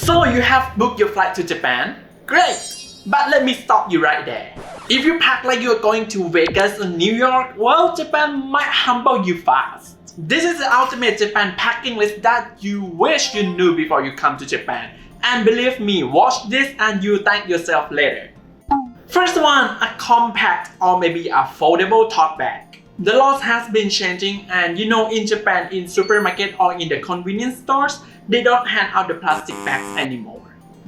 So you have booked your flight to Japan? Great! But let me stop you right there. If you pack like you're going to Vegas or New York, well, Japan might humble you fast. This is the ultimate Japan packing list that you wish you knew before you come to Japan. And believe me, watch this and you thank yourself later. First one, a compact or maybe a foldable tote bag. The laws has been changing and in Japan, in supermarket or in the convenience stores, they don't hand out the plastic bags anymore.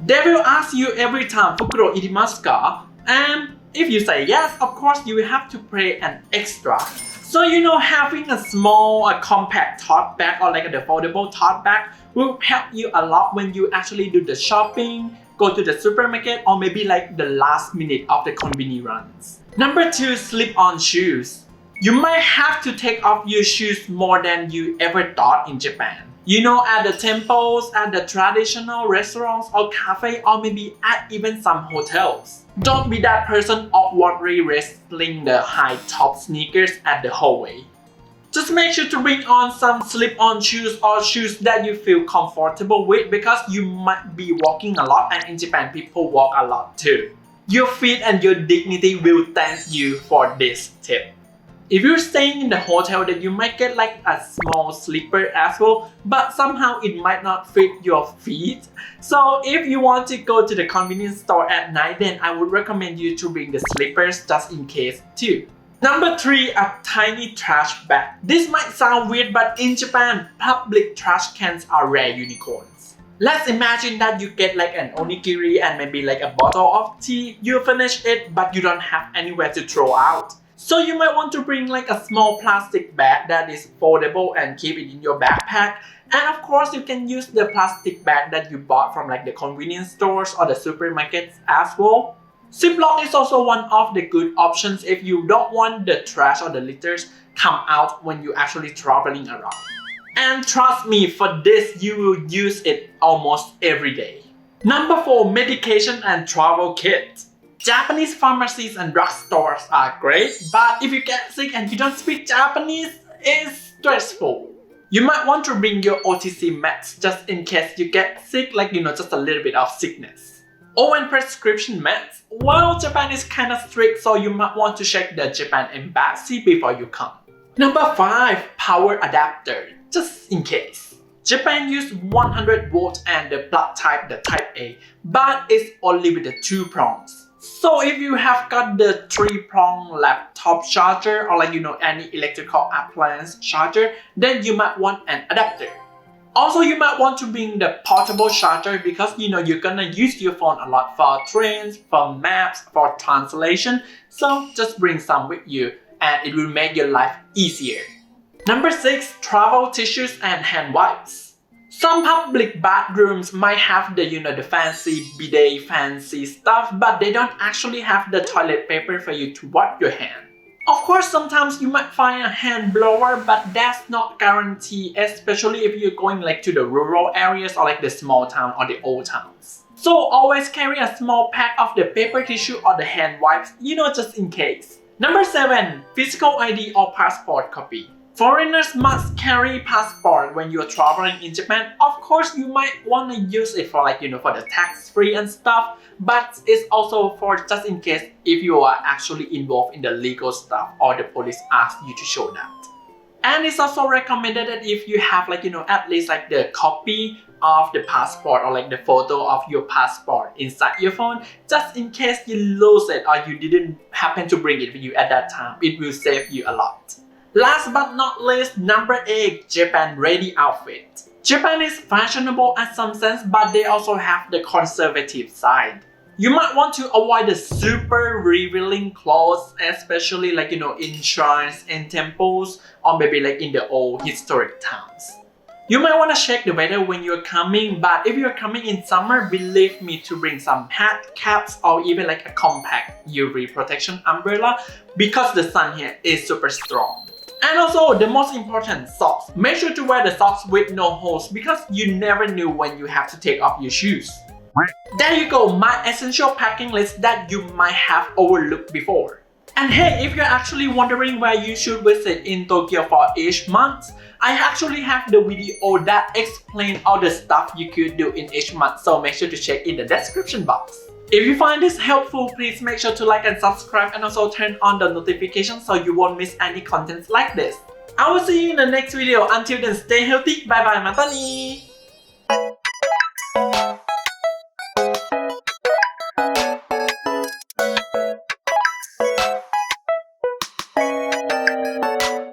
They will ask you every time, "Fukuro irimasu ka?" And if you say yes, of course you will have to pay an extra. So having a small, compact tote bag or like the foldable tote bag will help you a lot when you actually do the shopping, go to the supermarket, or maybe like the last minute of the convenience runs. Number 2, slip-on shoes. You might have to take off your shoes more than you ever thought in Japan. At the temples, at the traditional restaurants or cafe, or maybe at even some hotels. Don't be that person awkwardly wrestling the high top sneakers at the hallway. Just make sure to bring on some slip-on shoes or shoes that you feel comfortable with because you might be walking a lot, and in Japan people walk a lot too. Your feet and your dignity will thank you for this tip. If you're staying in the hotel, then you might get like a small slipper as well, but somehow it might not fit your feet. So if you want to go to the convenience store at night, then I would recommend you to bring the slippers just in case too. Number 3, a tiny trash bag. This might sound weird, but in Japan, public trash cans are rare unicorns. Let's imagine that you get like an onigiri and maybe like a bottle of tea. You finish it, but you don't have anywhere to throw out. So you might want to bring like a small plastic bag that is foldable and keep it in your backpack. And of course, you can use the plastic bag that you bought from like the convenience stores or the supermarkets as well. Ziploc is also one of the good options if you don't want the trash or the litters come out when you're actually traveling around. And trust me, for this you will use it almost every day. Number 4, medication and travel kit. Japanese pharmacies and drugstores are great, but if you get sick and you don't speak Japanese, it's stressful. You might want to bring your OTC meds just in case you get sick, like just a little bit of sickness. Oh, and prescription meds. Well, Japan is kind of strict, so you might want to check the Japan embassy before you come. Number 5, power adapter, just in case. Japan uses 100 volts and the plug type, the type A, but it's only with the 2 prongs. So if you have got the 3-prong laptop charger or any electrical appliance charger, then you might want an adapter. Also, you might want to bring the portable charger because you're gonna use your phone a lot for trains, for maps, for translation. So just bring some with you and it will make your life easier. Number 6, travel tissues and hand wipes. Some public bathrooms might have the fancy bidet, fancy stuff, but they don't actually have the toilet paper for you to wipe your hand. Of course, sometimes you might find a hand blower, but that's not guaranteed, especially if you're going to the rural areas or the small town or the old towns. So always carry a small pack of the paper tissue or the hand wipes, just in case. Number 7, physical ID or passport copy. Foreigners must carry passport when you're traveling in Japan. Of course, you might want to use it for for the tax-free and stuff, but it's also for just in case if you are actually involved in the legal stuff or the police ask you to show that. And it's also recommended that if you have at least the copy of the passport or the photo of your passport inside your phone, just in case you lose it or you didn't happen to bring it with you at that time, it will save you a lot. Last but not least, number 8, Japan ready outfit. Japan is fashionable in some sense, but they also have the conservative side. You might want to avoid the super revealing clothes, especially in shrines and temples, or maybe in the old historic towns. You might want to check the weather when you're coming, but if you're coming in summer, believe me to bring some hat, caps, or even a compact UV protection umbrella because the sun here is super strong. And also, the most important, socks. Make sure to wear the socks with no holes because you never knew when you have to take off your shoes. There you go, my essential packing list that you might have overlooked before. And hey, if you're actually wondering where you should visit in Tokyo for each month, I actually have the video that explains all the stuff you could do in each month, so make sure to check in the description box. If you find this helpful, please make sure to like and subscribe and also turn on the notifications so you won't miss any contents like this. I will see you in the next video. Until then, stay healthy. Bye bye, Matani!